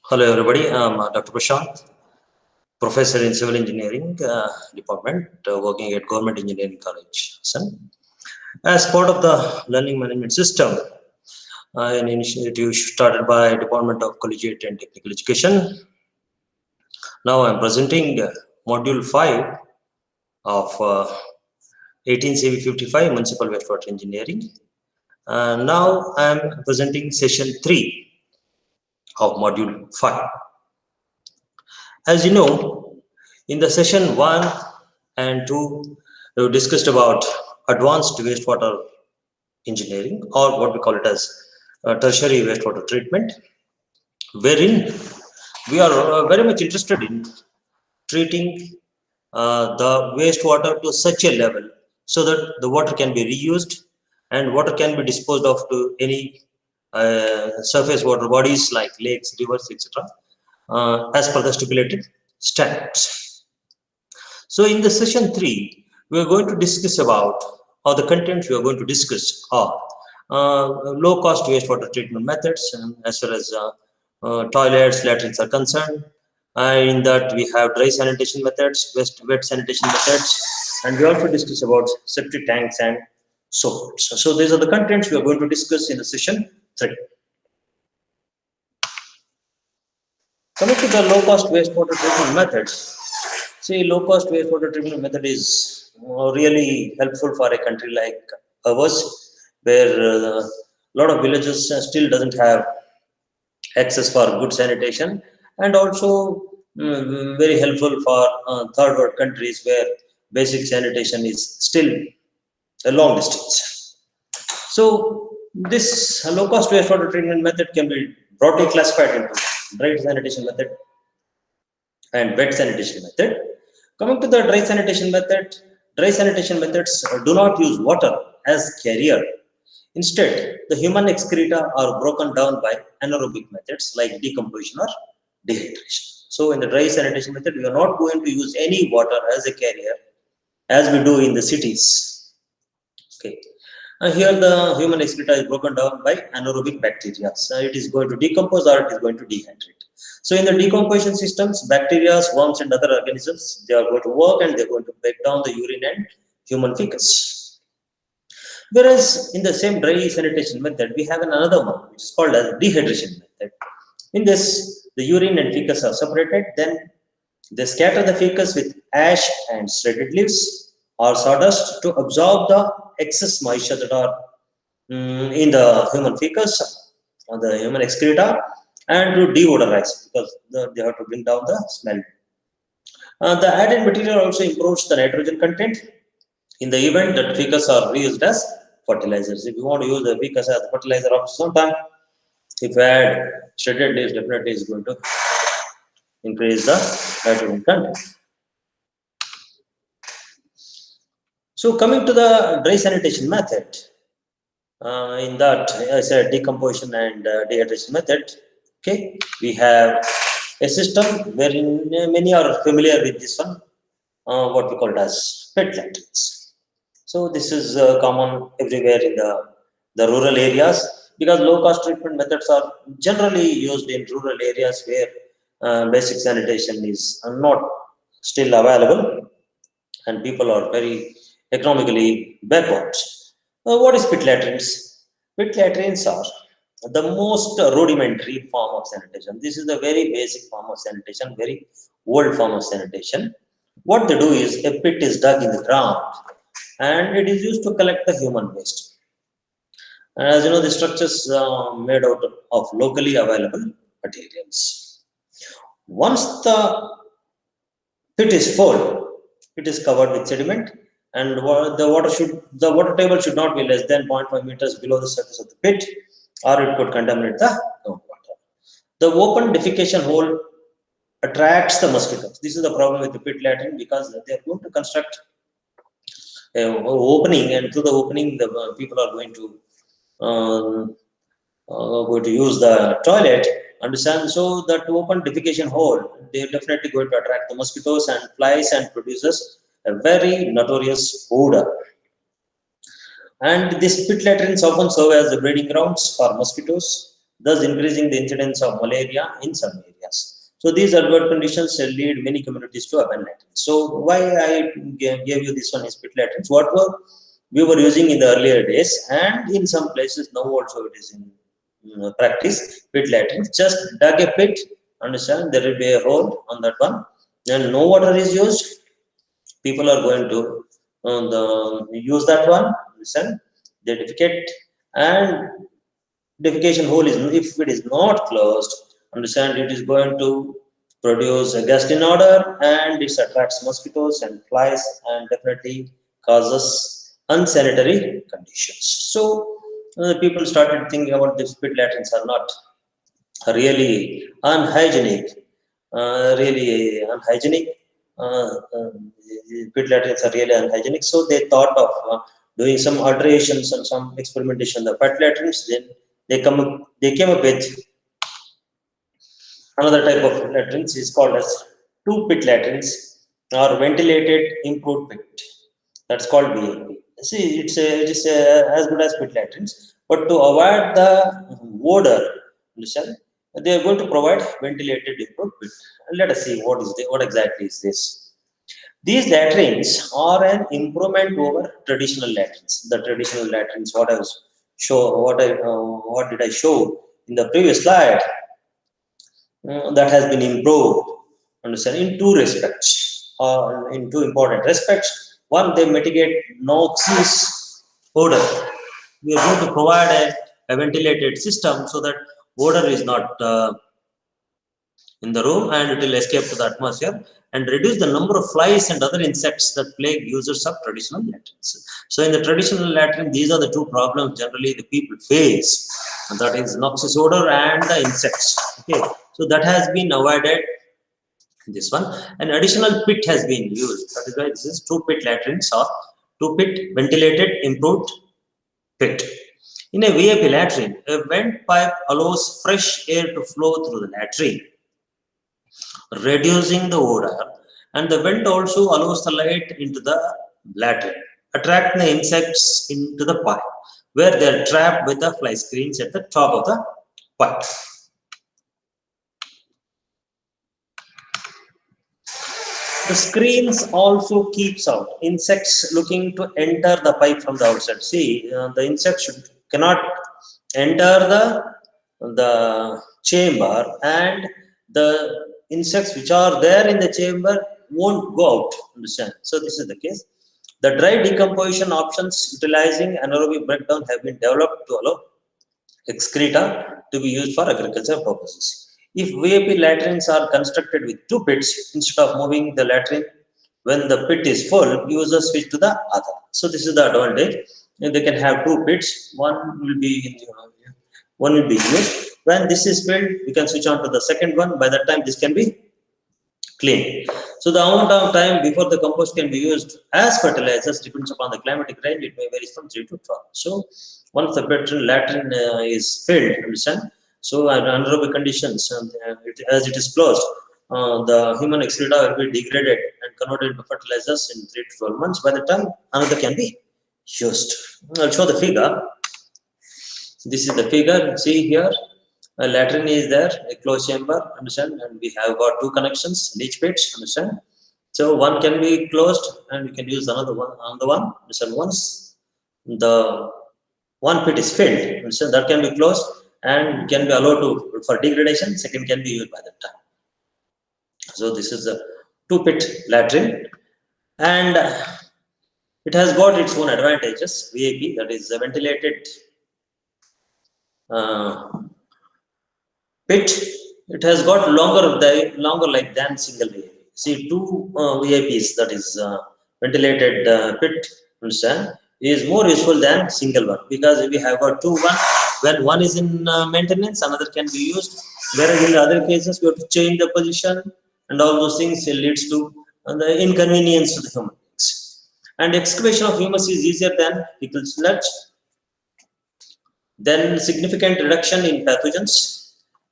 Hello everybody, I'm Dr. Prashant, professor in civil engineering department working at Government Engineering College, Hassan. As part of the learning management system, an initiative started by Department of Collegiate and Technical Education. Now I'm presenting module 5 of 18 CV 55 Municipal Wastewater Engineering. Now I'm presenting session 3 of module 5. As you know, in the session 1 and 2, we discussed about advanced wastewater engineering, or what we call it as tertiary wastewater treatment, wherein we are very much interested in treating the wastewater to such a level so that the water can be reused and water can be disposed of to any surface water bodies like lakes, rivers, etc. As per the stipulated standards. So in the session 3, we are going to discuss about, or the contents we are going to discuss are low cost wastewater treatment methods, as far as toilets, latrines are concerned. In that we have dry sanitation methods, wet sanitation methods, and we also discuss about septic tanks and so forth. So these are the contents we are going to discuss in the session 3. Coming to the low cost wastewater treatment methods, see, low cost wastewater treatment method is really helpful for a country like ours, where a lot of villages still doesn't have access for good sanitation, and also very helpful for third world countries where basic sanitation is still a long distance. So this low cost wastewater treatment method can be broadly classified into dry sanitation method and wet sanitation method. Coming to the dry sanitation methods do not use water as carrier. Instead, the human excreta are broken down by anaerobic methods like decomposition or dehydration. So in the dry sanitation method, we are not going to use any water as a carrier as we do in the cities. Okay. Here the human excreta is broken down by anaerobic bacteria. So it is going to decompose or it is going to dehydrate. So in the decomposition systems, bacteria, worms and other organisms, they are going to work and they are going to break down the urine and human feces. Whereas in the same dry sanitation method, we have another one which is called as dehydration method. In this, the urine and feces are separated, then they scatter the feces with ash and shredded leaves or sawdust to absorb the excess moisture that are in the human feces or the human excreta, and to deodorize because they have to bring down the smell. The added material also improves the nitrogen content in the event that feces are reused as fertilizers. If you want to use the feces as fertilizer after some time, if you add shredded leaves, definitely is going to increase the nitrogen content. So coming to the dry sanitation method, in that, I said decomposition and dehydration method. Okay, we have a system wherein many are familiar with this one, what we call it as pit latrines. So this is common everywhere in the rural areas, because low cost treatment methods are generally used in rural areas where basic sanitation is not still available and people are very economically backward. What is pit latrines? Pit latrines are the most rudimentary form of sanitation. This is the very basic form of sanitation, very old form of sanitation. What they do is a pit is dug in the ground and it is used to collect the human waste. And as you know, the structures made out of locally available materials. Once the pit is full, it is covered with sediment, and the water table should not be less than 0.5 meters below the surface of the pit, or it could contaminate the groundwater. The open defecation hole attracts the mosquitoes. This is the problem with the pit latrine, because they are going to construct an opening, and through the opening, the people are um, going to use the toilet. Understand? So that open defecation hole, they are definitely going to attract the mosquitoes and flies and produces a very notorious odor. And these pit latrines often serve as the breeding grounds for mosquitoes, thus increasing the incidence of malaria in some areas. So these adverse conditions lead many communities to abandon latrines. So why I gave you this one is pit latrines. What were we were using in the earlier days, and in some places now also it is in practice, pit latrines. Just dug a pit, understand, there will be a hole on that one, and no water is used. People are going to use that one, listen, they defecate, and defecation hole is, if it is not closed, understand, it is going to produce a ghastly odor, and it attracts mosquitoes and flies, and definitely causes unsanitary conditions. So people started thinking about this pit latrines are not really unhygienic, uh, uh, pit latrines are really unhygienic. So they thought of doing some alterations and some experimentation. The pit latrines, then they came up with another type of latrines is called as two pit latrines or ventilated improved pit. That's called VAP. See, it is as good as pit latrines, but to avoid the odor, listen, they are going to provide ventilated improved pit. And let us see what exactly is this. These latrines are an improvement over traditional latrines. The traditional latrines, what did I show in the previous slide? That has been improved, understand, in two respects, or in two important respects. One, they mitigate noxious odor. We are going to provide a ventilated system so that odor is not in the room, and it will escape to the atmosphere and reduce the number of flies and other insects that plague users of traditional latrines. So in the traditional latrine, these are the two problems generally the people face, and that is noxious odor and the insects. Okay, so that has been avoided in this one. An additional pit has been used. That is why this is two pit latrines or two pit ventilated improved pit. In a VAP latrine, a vent pipe allows fresh air to flow through the latrine, reducing the odor, and the vent also allows the light into the latrine, attracting the insects into the pipe, where they are trapped with the fly screens at the top of the pipe. The screens also keeps out insects looking to enter the pipe from the outside. See, the insects cannot enter the chamber, and the insects which are there in the chamber won't go out. Understand? So this is the case. The dry decomposition options utilizing anaerobic breakdown have been developed to allow excreta to be used for agricultural purposes. If VAP latrines are constructed with two pits, instead of moving the latrine when the pit is full, users switch to the other. So this is the advantage. And they can have two pits. One will be used. When this is filled, we can switch on to the second one. By that time, this can be clean. So the amount of time before the compost can be used as fertilizers depends upon the climatic range. It may vary from 3 to 12. So once the latrine is filled, understand? So under anaerobic conditions, as it is closed, the human excreta will be degraded and converted into fertilizers in 3 to 12 months. By the time another can be used. I'll show the figure. This is the figure. See here. A latrine is there, a closed chamber, understand, and we have got two connections in each pit, understand. So one can be closed, and we can use another one, understand. Once the one pit is filled, understand, that can be closed and can be allowed to for degradation. Second can be used by that time. So this is a two pit latrine, and it has got its own advantages. VAP, that is a ventilated pit. It has got longer life than single VAP. See, two VAPs, that is ventilated pit, understand, is more useful than single one, because we have got one. When one is in maintenance, another can be used. Whereas in the other cases, we have to change the position, and all those things leads to the inconvenience to the human beings. And excavation of humus is easier than fecal sludge. Then significant reduction in pathogens.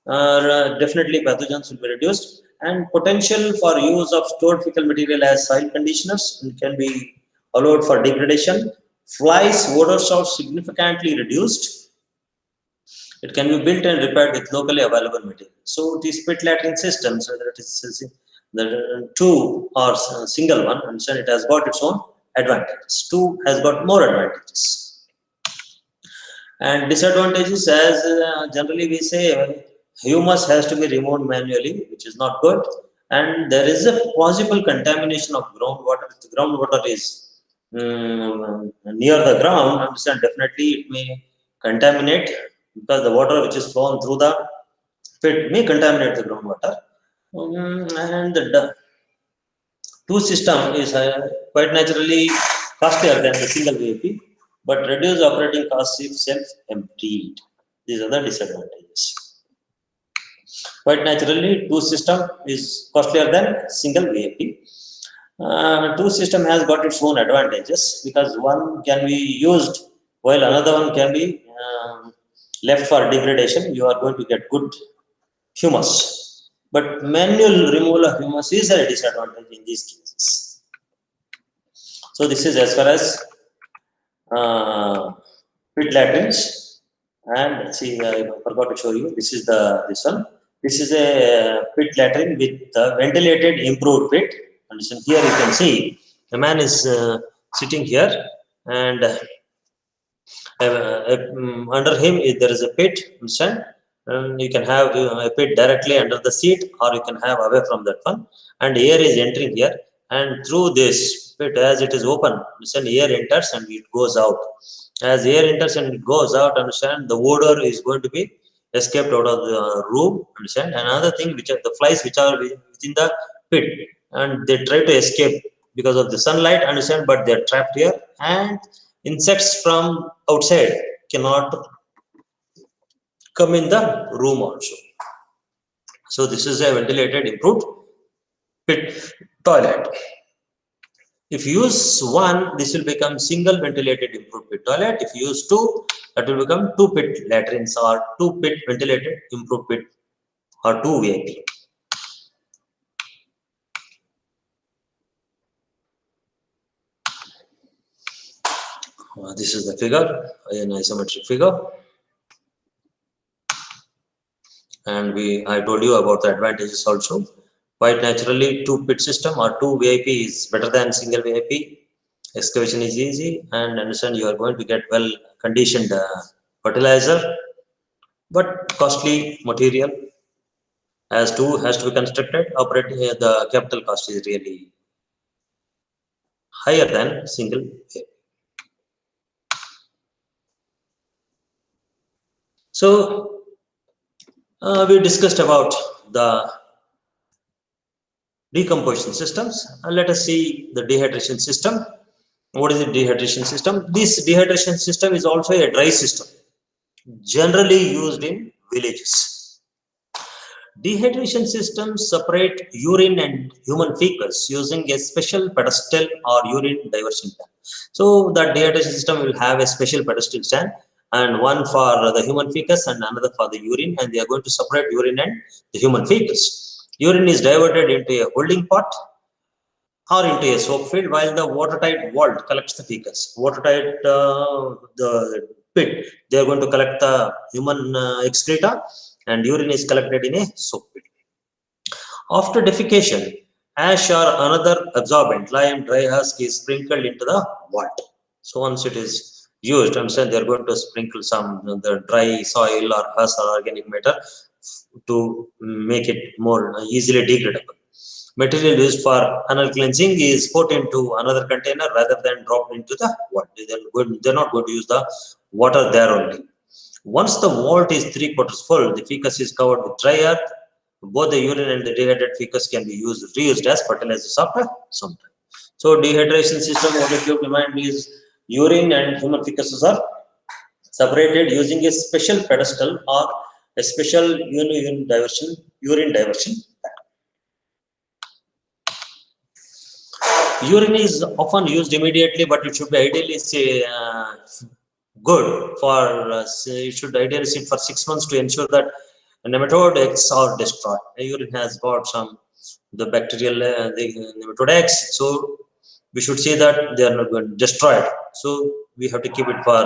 Definitely pathogens will be reduced, and potential for use of stored fecal material as soil conditioners can be allowed for degradation. Flies odors are significantly reduced. It can be built and repaired with locally available material. So these pit latrine systems, whether it is the two or single one, understand it has got its own advantages. Two has got more advantages. And disadvantages, as generally we say, humus has to be removed manually, which is not good. And there is a possible contamination of groundwater. If the groundwater is near the ground, understand, definitely it may contaminate, because the water which is flown through the pit may contaminate the groundwater. And the two system is quite naturally costlier than the single VAP, but reduce operating costs if self-emptied. These are the disadvantages. Quite naturally, two system is costlier than single VAP. Two system has got its own advantages, because one can be used while another one can be left for degradation. You are going to get good humus, but manual removal of humus is a disadvantage in these cases. So this is as far as pit latrines. And see, I forgot to show you. This is this one. This is a pit latrine with ventilated improved pit. And here you can see the man is sitting here, and under him there is a pit. Understand? You can have a pit directly under the seat, or you can have away from that one. And air is entering here, and through this pit, as it is open, understand, air enters and it goes out. As air enters and it goes out, understand, the odor is going to be escaped out of the room. Understand? Another thing, which are the flies which are within the pit, and they try to escape because of the sunlight. Understand? But they are trapped here, and insects from outside cannot come in the room also. So this is a ventilated improved pit toilet. If you use one, this will become single ventilated improved pit toilet. If you use two, that will become two pit latrines, or two pit ventilated improved pit, or two VAP. This is the figure, an isometric figure. And I told you about the advantages also. Quite naturally, two pit system or two VAP is better than single VAP. Excavation is easy, and understand, you are going to get well conditioned fertilizer, but costly material. As two has to be constructed, operating the capital cost is really higher than single VAP. So we discussed about the decomposition systems. Let us see the dehydration system. What is the dehydration system? This dehydration system is also a dry system, generally used in villages. Dehydration systems separate urine and human fecus using a special pedestal or urine diversion tank. So the dehydration system will have a special pedestal stand, and one for the human fecus and another for the urine, and they are going to separate urine and the human fecus. Urine is diverted into a holding pot or into a soak field, while the watertight vault collects the fecus. Watertight the pit, they are going to collect the human excreta, and urine is collected in a soak pit. After defecation, ash or another absorbent, lime, dry husk, is sprinkled into the vault. So once it is used, I'm saying they are going to sprinkle some the dry soil or husk or organic matter to make it more easily degradable. Material used for anal cleansing is put into another container rather than dropped into the vault. They're not going to use the water there only. Once the vault is 3/4 full, the fecus is covered with dry earth. Both the urine and the dehydrated fecus can be reused as fertilizers after some time. So dehydration system, what you keep in mind is urine and human fecuses are separated using a special pedestal or a special urine diversion. Urine is often used immediately, but it should be ideally good for it should ideally sit for 6 months to ensure that nematode eggs are destroyed. Urine has got some the bacterial the nematode eggs, so we should see that they are not going destroyed. So we have to keep it for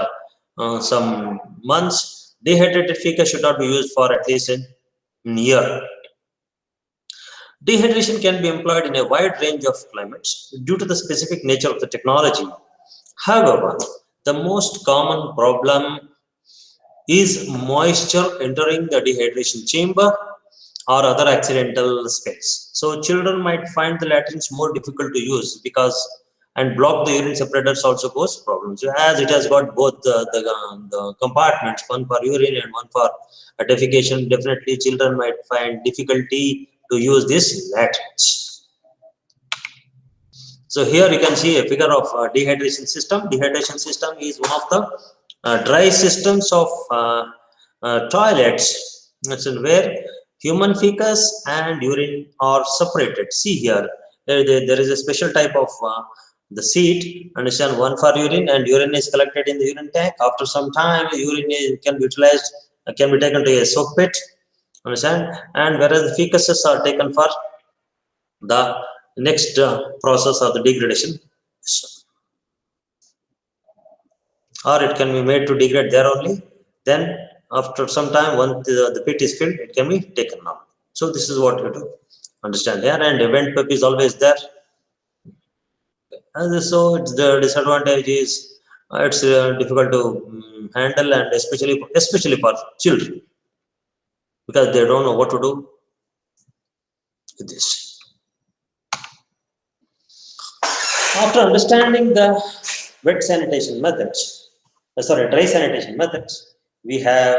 some months, Dehydrated fecal should not be used for at least a year. Dehydration can be employed in a wide range of climates due to the specific nature of the technology. However, the most common problem is moisture entering the dehydration chamber or other accidental spills. So children might find the latrines more difficult to use because and block the urine separators also cause problems. So as it has got both the compartments, one for urine and one for defecation, definitely children might find difficulty to use this latrines. So here you can see a figure of dehydration system. Dehydration system is one of the dry systems of toilets. That's where human fecus and urine are separated. See here, there is a special type of the seat. Understand, one for urine, and urine is collected in the urine tank. After some time, urine can be utilized, can be taken to a soak pit. Understand, and whereas the fecuses are taken for the next process of the degradation, or it can be made to degrade there only. Then after some time, once the pit is filled, it can be taken out. So this is what you do understand here, and event pep is always there. And so it's the disadvantage is it's difficult to handle, and especially for children, because they don't know what to do with this. After understanding the wet sanitation methods, dry sanitation methods, we have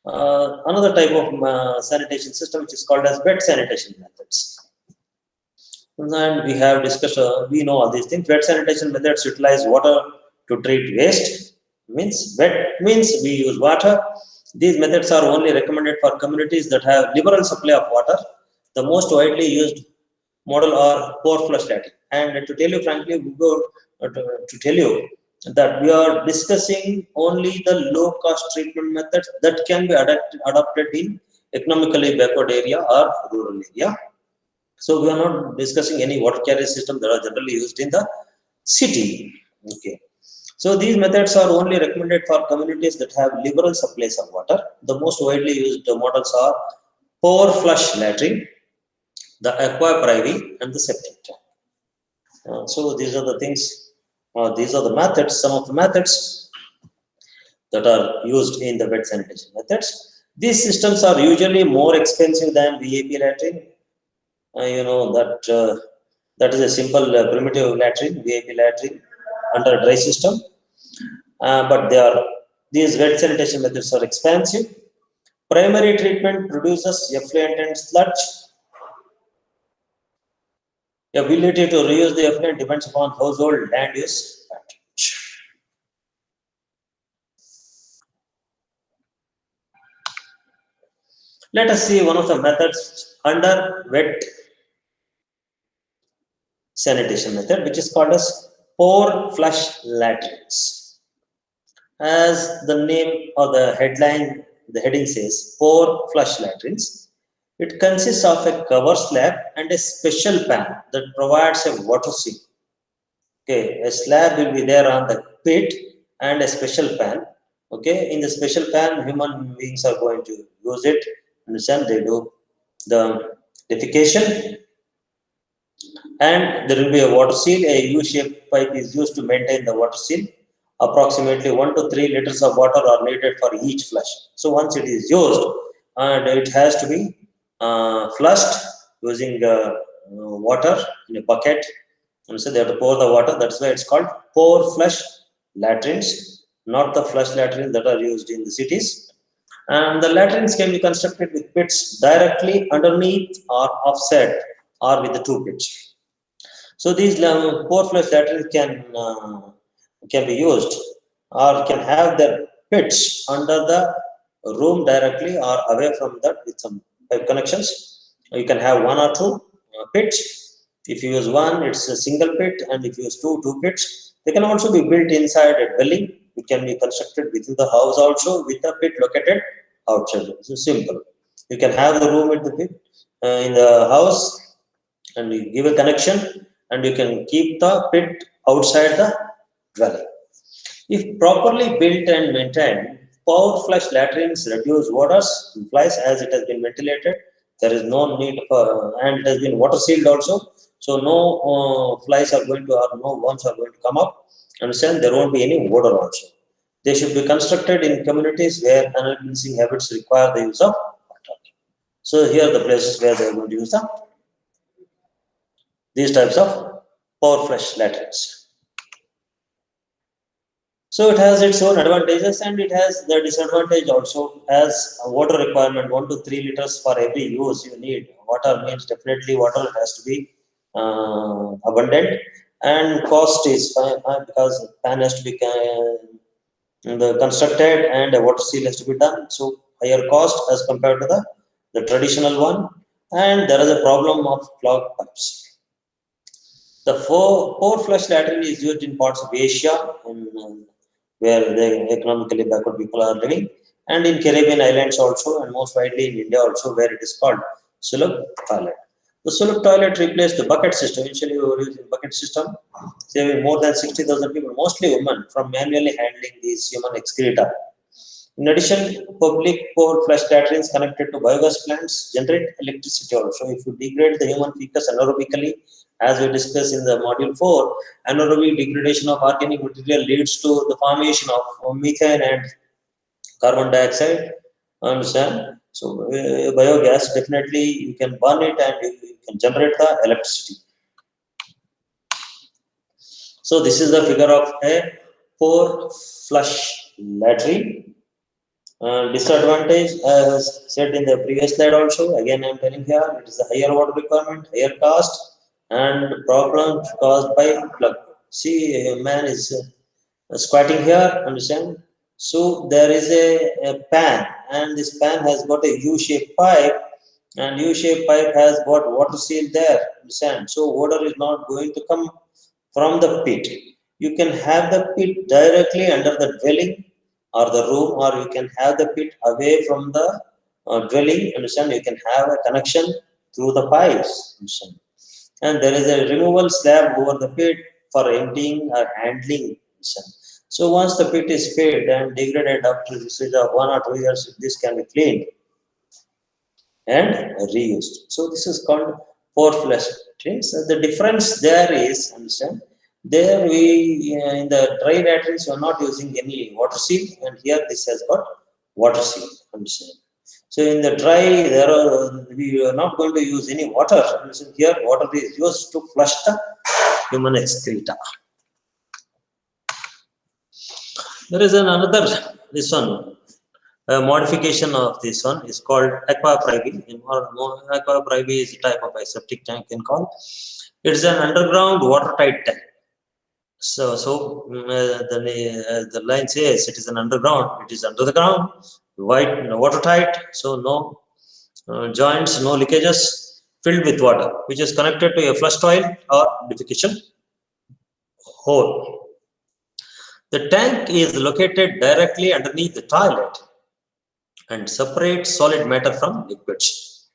another type of sanitation system which is called as wet sanitation methods. And we have discussed, we know all these things. Wet sanitation methods utilize water to treat waste. Means wet means we use water. These methods are only recommended for communities that have liberal supply of water. The most widely used model are pour flush latrine. And to tell you frankly, we go to tell you that we are discussing only the low cost treatment methods that can be adopted in economically backward area or rural area. So we are not discussing any water carrier system that are generally used in the city. Okay. So these methods are only recommended for communities that have liberal supplies of water. The most widely used models are pour flush latrine, the aqua privi, and the septic tank. So these are the things, these are the methods, some of the methods that are used in the wet sanitation methods. These systems are usually more expensive than VAP latrine. You know that that is a simple primitive latrine, VAP latrine under a dry system. But these wet sanitation methods are expensive. Primary treatment produces effluent and sludge. The ability to reuse the effluent depends upon household land use. Let us see one of the methods under wet sanitation method, which is called as pour flush latrines. As the name or the headline, the heading says, pour flush latrines. It consists of a cover slab and a special pan that provides a water seal. Okay, a slab will be there on the pit and a special pan. Okay, in the special pan, human beings are going to use it. Understand? They do the defecation, and there will be a water seal. A U-shaped pipe is used to maintain the water seal. Approximately 1 to 3 liters of water are needed for each flush. So once it is used, and it has to be flushed using water in a bucket. And so they have to pour the water. That's why it's called pour flush latrines, not the flush latrines that are used in the cities. And the latrines can be constructed with pits directly underneath or offset or with the two pits. So these pour flush latrines can be used or can have their pits under the room directly or away from that with some pipe connections. You can have one or two pits. If you use one, it's a single pit, and if you use two pits. They can also be built inside a dwelling. It can be constructed within the house also with a pit located outside. So simple. You can have the room at the pit in the house, and you give a connection, and you can keep the pit outside the dwelling. If properly built and maintained, Power flush latrines reduce waters and flies as it has been ventilated. There is no need for, and it has been water sealed also. So no flies are going to, or no worms are going to come up. Understand? There won't be any water also. They should be constructed in communities where animal cleansing habits require the use of water. So here are the places where they are going to use these types of power flush latrines. So it has its own advantages and it has the disadvantage also. As a water requirement 1 to 3 liters for every use you need. Water means definitely water has to be abundant, and cost is fine because pan has to be constructed and a water seal has to be done. So higher cost as compared to the traditional one, and there is a problem of clogged pipes. The pore flush latrine is used in parts of Asia, where the economically backward people are living, and in Caribbean islands also, and most widely in India also, where it is called Suluk toilet. The Suluk toilet replaced the bucket system. Initially, we were using bucket system, saving more than 60,000 people, mostly women, from manually handling these human excreta. In addition, public pore flush latrines connected to biogas plants generate electricity also. If you degrade the human feces anaerobically, as we discussed in the module 4, anaerobic degradation of organic material leads to the formation of methane and carbon dioxide. Understand? So, biogas definitely you can burn it and you can generate the electricity. So, this is the figure of a pore flush latrine. Disadvantage, as said in the previous slide also, again I am telling here, it is a higher water requirement, higher cost, and problems caused by plug. See, a man is squatting here, understand? So there is a pan, and this pan has got a U-shaped pipe, and U-shaped pipe has got water seal there, understand? So water is not going to come from the pit. You can have the pit directly under the dwelling or the room, or you can have the pit away from the dwelling, understand? You can have a connection through the pipes, understand? And there is a removal slab over the pit for emptying or handling, understand? So once the pit is filled and degraded after usage of 1 or 2 years, this can be cleaned and reused. So this is called pore flush latrines. The difference there is, understand, there we in the dry latrines we are not using any water seal, and here this has got water seal, understand. So in the dry, we are not going to use any water. Understand? Here water is used to flush the human excreta. There is another, this one, a modification of this one is called aqua privi. Aqua privi is a type of aseptic tank in call. It is an underground watertight tank. So the line says it is an underground. It is under the ground, white, watertight. So no joints, no leakages, filled with water, which is connected to a flush toilet or defecation hole. The tank is located directly underneath the toilet and separates solid matter from liquids.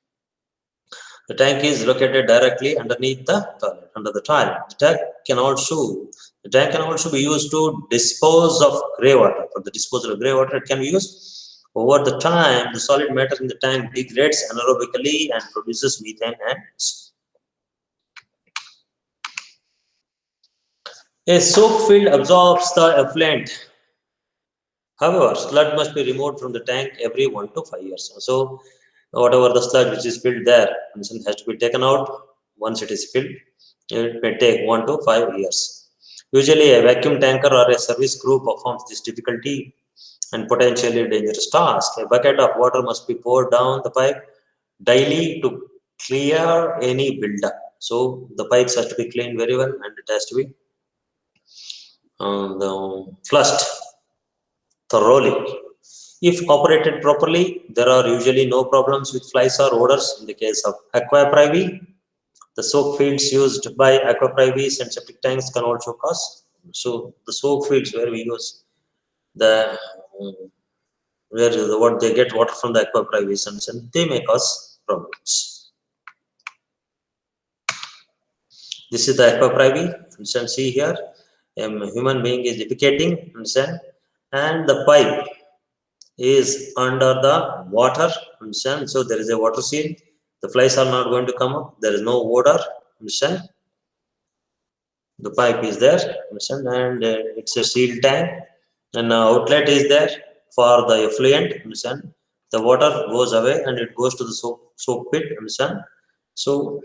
The tank is located directly underneath the toilet, under the toilet. The tank can also be used to dispose of grey water. For the disposal of grey water, it can be used. Over the time, the solid matter in the tank degrades anaerobically and produces methane and a soak field absorbs the effluent. However, sludge must be removed from the tank every 1 to 5 years. So, whatever the sludge which is filled there has to be taken out. Once it is filled, it may take 1 to 5 years. Usually, a vacuum tanker or a service crew performs this difficulty and potentially dangerous task. A bucket of water must be poured down the pipe daily to clear any buildup. So, the pipes has to be cleaned very well and it has to be flushed thoroughly. If operated properly, there are usually no problems with flies or odors. In the case of aqua privi, the soak fields used by aqua privis and septic tanks can also cause. So the soak fields where we use the what they get water from the aqua privis and they may cause problems. This is the aqua privi. You can see here, a human being is defecating, understand, and the pipe is under the water, understand? So there is a water scene. The flies are not going to come up. There is no odor, understand? The pipe is there, understand? And it's a sealed tank. And outlet is there for the effluent, understand? The water goes away and it goes to the soak pit, understand? So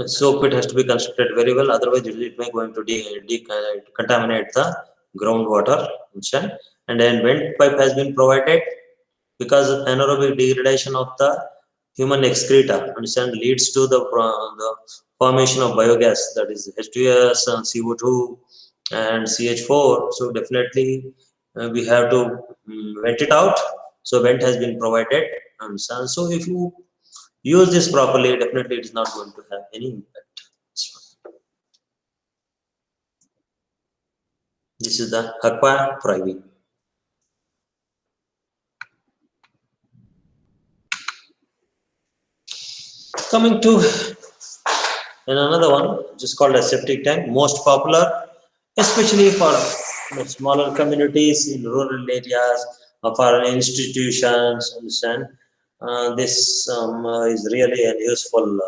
soak pit has to be constructed very well, otherwise it may going to contaminate the groundwater, understand? And then vent pipe has been provided because anaerobic degradation of the human excreta, understand, leads to the formation of biogas, that is H2S, CO2, and CH4. So definitely we have to vent it out. So vent has been provided, understand. So if you use this properly, definitely it is not going to have any impact. This is the aqua privy. Coming to another one, which is called a septic tank, most popular, especially for smaller communities in rural areas or for institutions. Understand, this is really a useful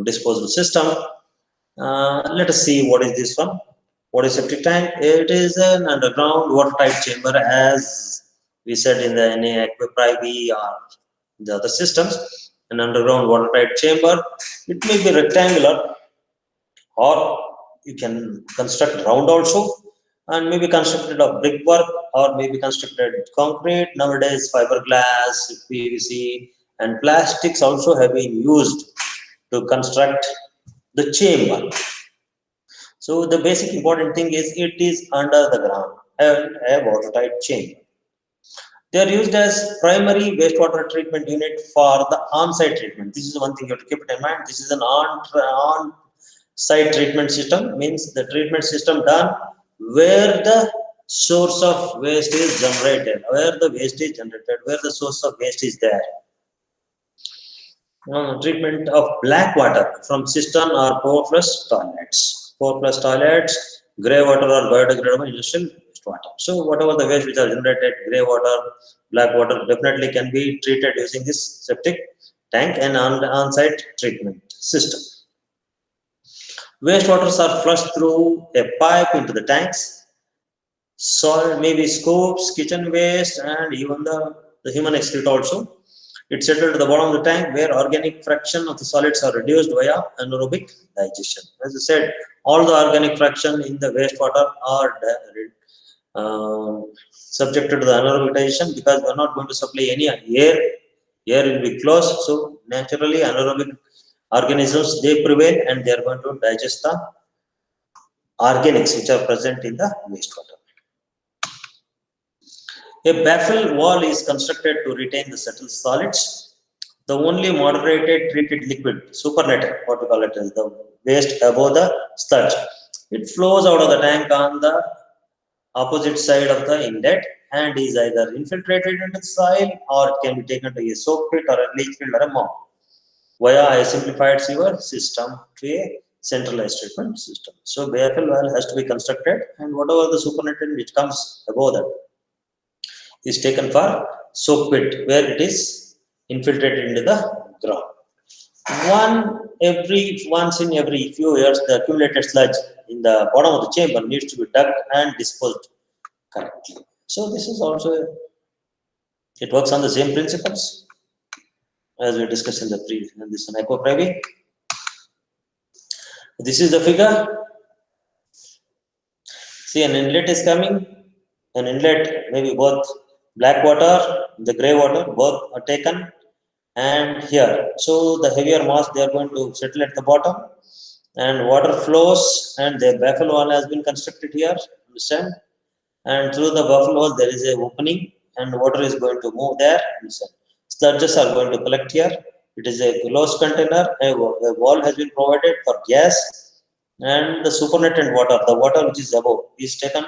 disposal system. Let us see what is this one. What is septic tank? It is an underground watertight chamber, as we said in the NA Aquaprivi or the other systems. An underground watertight chamber. It may be rectangular, or you can construct round also, and maybe constructed of brickwork, or maybe constructed concrete. Nowadays fiberglass, PVC, and plastics also have been used to construct the chamber. So the basic important thing is it is under the ground and a watertight chamber. They are used as primary wastewater treatment unit for the on-site treatment. This is one thing you have to keep it in mind. This is an on-site treatment system, means the treatment system done where the source of waste is generated, where the waste is generated, where the source of waste is there. Treatment of black water from cistern or porous toilets. Porous toilets, grey water or biodegradable industrial water. So whatever the waste which are generated, grey water, black water, definitely can be treated using this septic tank and on-site treatment system. Wastewaters are flushed through a pipe into the tanks. Soil, maybe scoops, kitchen waste, and even the human excreta also. It's settled to the bottom of the tank where organic fraction of the solids are reduced via anaerobic digestion. As I said, all the organic fraction in the wastewater are subjected to the anaerobic digestion, because we are not going to supply any air. Air will be closed, so naturally anaerobic organisms, they prevail and they are going to digest the organics which are present in the wastewater. A baffle wall is constructed to retain the settled solids. The only moderated treated liquid, supernatant, what we call it, is the waste above the sludge. It flows out of the tank on the opposite side of the inlet and is either infiltrated into the soil, or it can be taken to a soak pit or a leach field or a mound via a simplified sewer system to a centralized treatment system. So baffle well has to be constructed, and whatever the supernatant which comes above that is taken for soak pit, where it is infiltrated into the ground. Once in every few years, the accumulated sludge in the bottom of the chamber needs to be dug and disposed correctly. So this is also, it works on the same principles as we discussed in the previous, in this one, Aquaprivi. This is the figure. See, an inlet is coming, an inlet, maybe both black water, the gray water, both are taken, and here. So the heavier mass, they are going to settle at the bottom, and water flows, and the baffle wall has been constructed here, understand? And through the baffle wall, there is a opening, and water is going to move there, understand? Sludges are going to collect here. It is a closed container, a wall has been provided for gas, and the supernatant water, the water which is above, is taken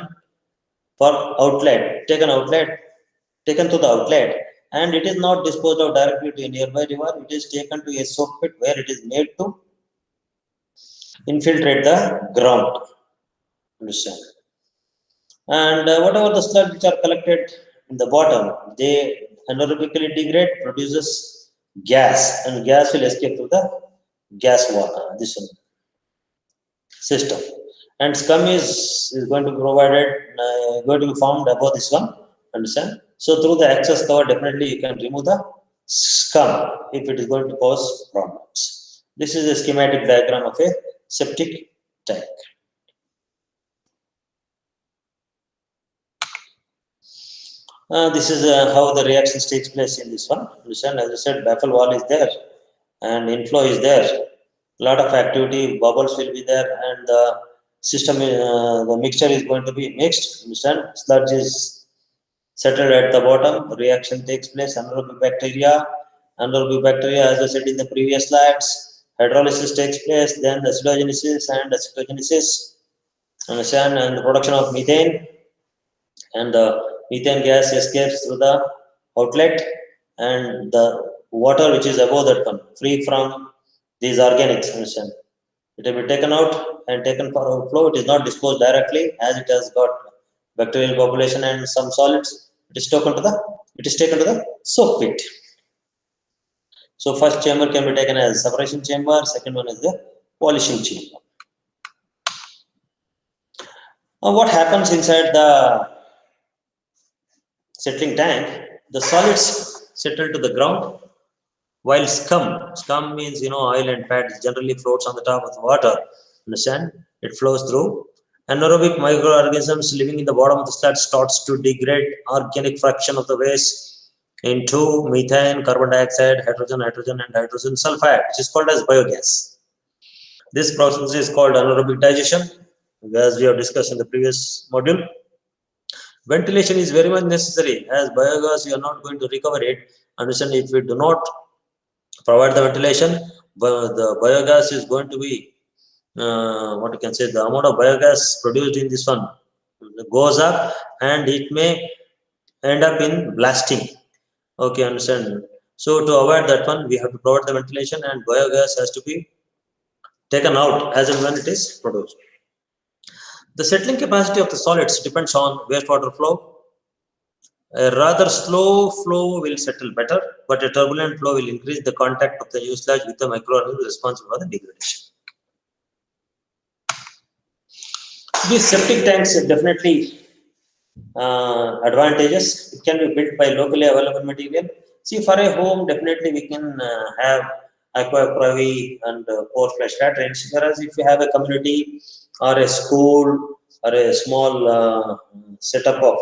for outlet, taken to the outlet, and it is not disposed of directly to a nearby river. It is taken to a soak pit where it is made to infiltrate the ground. Understand? And whatever the sludge which are collected in the bottom, they anaerobically degrade, produces gas, and gas will escape through the gas water, this one, system. And scum is going to be provided, going to be formed above this one, understand? So through the access cover, definitely you can remove the scum if it is going to cause problems. This is a schematic diagram of a septic tank. This is how the reactions takes place in this one. Understand? As I said, baffle wall is there and inflow is there. A lot of activity, bubbles will be there, and the system, the mixture is going to be mixed. Understand? Sludge is settled at the bottom. Reaction takes place. Anaerobic bacteria, as I said in the previous slides, hydrolysis takes place. Then the acidogenesis and acetogenesis. Understand? And the production of methane, and the methane gas escapes through the outlet, and the water which is above that one, free from these organics, understand, it will be taken out and taken for outflow. It is not disposed directly, as it has got bacterial population and some solids. It is taken to the soak pit. So first chamber can be taken as separation chamber, second one is the polishing chamber. Now what happens inside the settling tank? The solids settle to the ground, while scum means, oil and fat, generally floats on the top of the water. Understand? It flows through. Anaerobic microorganisms living in the bottom of the sludge starts to degrade organic fraction of the waste into methane, carbon dioxide, hydrogen, and hydrogen sulfide, which is called as biogas. This process is called anaerobic digestion, as we have discussed in the previous module. Ventilation is very much necessary, as biogas you are not going to recover it. Understand? If we do not provide the ventilation, the biogas is going to be, what you can say, the amount of biogas produced in this one goes up, and it may end up in blasting. Okay, understand? So to avoid that one, we have to provide the ventilation, and biogas has to be taken out as and when it is produced. The settling capacity of the solids depends on wastewater flow. A rather slow flow will settle better, but a turbulent flow will increase the contact of the new sludge with the microorganisms responsible for the degradation. These septic tanks are definitely advantages. It can be built by locally available material. See, for a home, definitely we can have aqua pravi and pour flash latrines. Whereas if you have a community or a school or a small setup of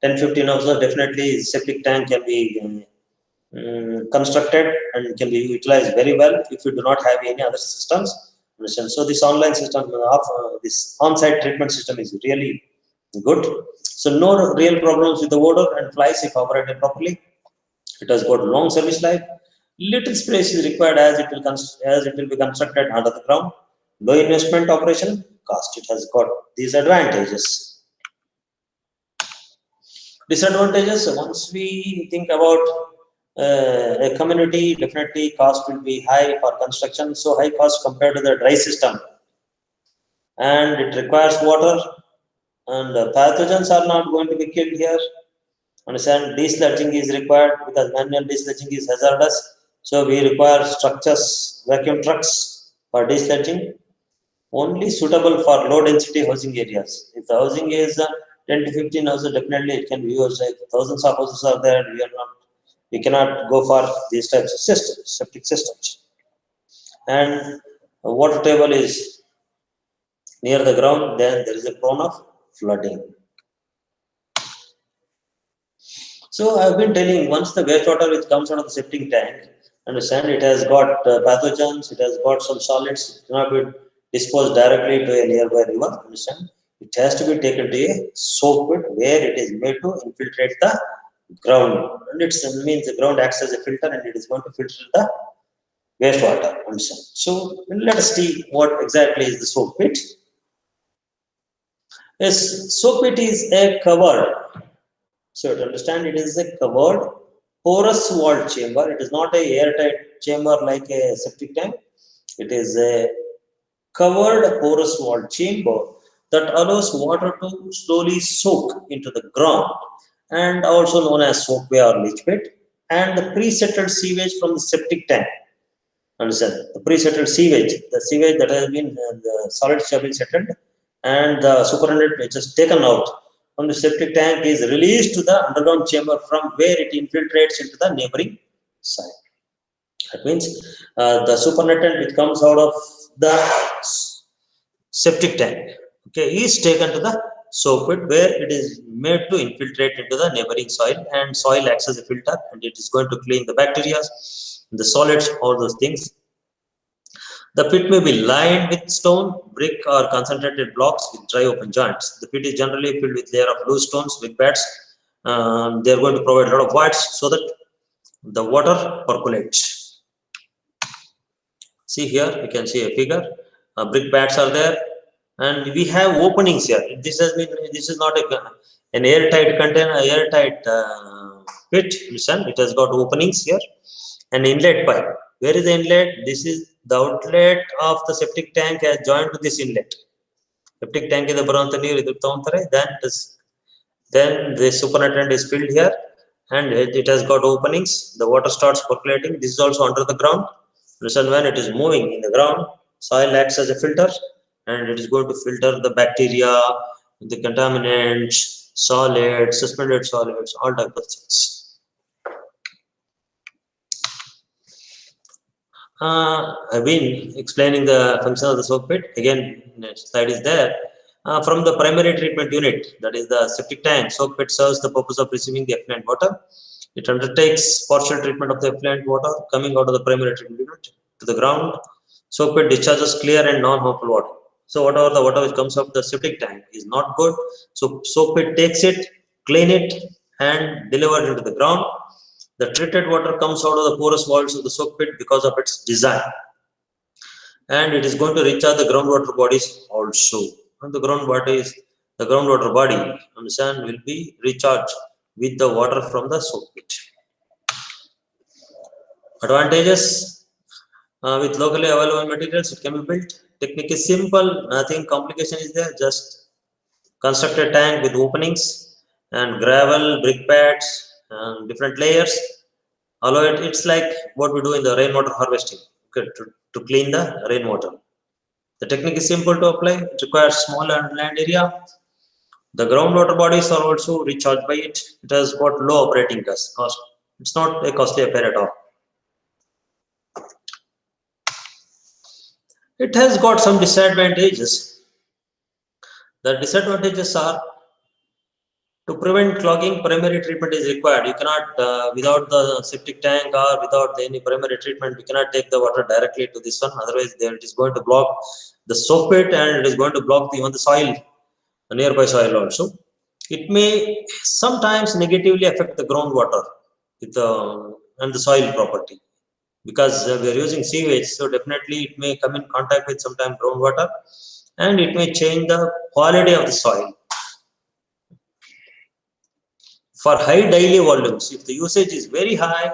10-15 houses, definitely septic tank can be constructed and can be utilized very well if you do not have any other systems. So this online system of this on-site treatment system is really good. So no real problems with the odor and flies if operated properly. It has got long service life. Little space is required, as it will be constructed under the ground. Low investment operation cost. It has got these advantages. Disadvantages, once we think about a community, definitely cost will be high for construction. So high cost compared to the dry system, and it requires water, and pathogens are not going to be killed here. Understand? Desludging is required, because manual desludging is hazardous. So we require structures, vacuum trucks for desludging, only suitable for low density housing areas. If the housing is 10 to 15 houses, definitely it can be used. Like thousands of houses are there, we cannot go for these types of systems, septic systems. And water table is near the ground, then there is a prone of flooding. So I've been telling, once the wastewater which comes out of the septic tank, understand, it has got pathogens, it has got some solids, it cannot be disposed directly to a nearby river. Understand? It has to be taken to a soak pit, where it is made to infiltrate the ground, and it means the ground acts as a filter, and it is going to filter the wastewater. Understand? So let us see what exactly is the soak pit. Yes, soak pit is a covered. So to understand, it is a covered porous walled chamber. It is not a airtight chamber like a septic tank. It is a covered porous walled chamber that allows water to slowly soak into the ground, and also known as soakaway or leach pit, and the pre-settled sewage from the septic tank. Understand? The pre-settled sewage, the sewage that has been, the solids have been settled, and the supernatant which is taken out from the septic tank is released to the underground chamber from where it infiltrates into the neighboring site. That means the supernatant which comes out of the septic tank, okay, is taken to the soak pit where it is made to infiltrate into the neighboring soil, and soil acts as a filter and it is going to clean the bacteria, the solids, all those things. The pit may be lined with stone, brick, or concentrated blocks with dry open joints. The pit is generally filled with layer of loose stones, big pads. They are going to provide a lot of voids so that the water percolates. See here, you can see a figure. Brick pads are there, and we have openings here. This is not an airtight container, airtight pit. Listen, it has got openings here, an inlet pipe. Where is the inlet? This is the outlet of the septic tank has joined to this inlet. Septic tank is the then the supernatant is filled here, and it has got openings. The water starts percolating. This is also under the ground. Listen, when it is moving in the ground, soil acts as a filter, and it is going to filter the bacteria, the contaminants, solids, suspended solids, all types of things. I've been explaining the function of the soak pit. Again, next slide is there. From the primary treatment unit, that is the septic tank, soak pit serves the purpose of receiving the effluent water. It undertakes partial treatment of the effluent water coming out of the primary treatment unit to the ground. Soak pit discharges clear and non-harmful water. So whatever the water which comes out of the septic tank is not good. So soak pit takes it, clean it, and deliver it into the ground. The treated water comes out of the porous walls of the soak pit because of its design, and it is going to recharge the groundwater bodies also. And the groundwater body, understand, will be recharged with the water from the soak pit. Advantages: with locally available materials, it can be built. Technique is simple, nothing complication is there. Just construct a tank with openings and gravel, brick pads, and different layers. Allow it. It's like what we do in the rainwater harvesting, okay, to clean the rainwater. The technique is simple to apply. It requires small land area. The groundwater bodies are also recharged by it. It has got low operating cost. It's not a costly affair at all. It has got some disadvantages. The disadvantages are: to prevent clogging, primary treatment is required. You cannot, without the septic tank or without any primary treatment, we cannot take the water directly to this one. Otherwise, there it is going to block the soak pit, and it is going to block even the soil, the nearby soil also. It may sometimes negatively affect the groundwater with and the soil property, because we are using sewage. So definitely, it may come in contact with sometimes groundwater, and it may change the quality of the soil. For high daily volumes, if the usage is very high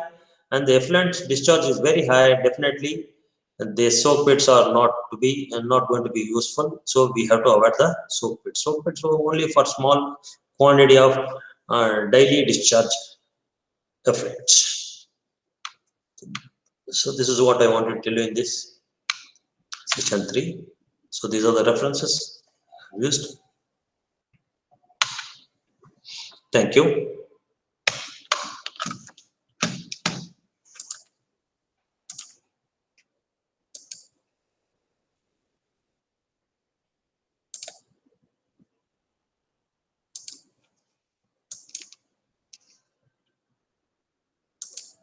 and the effluent discharge is very high, definitely the soak pits are not going to be useful. So we have to avoid the soak pits. Soak pits are only for small quantity of daily discharge effluents. So this is what I wanted to tell you in this section 3. So these are the references used. Thank you.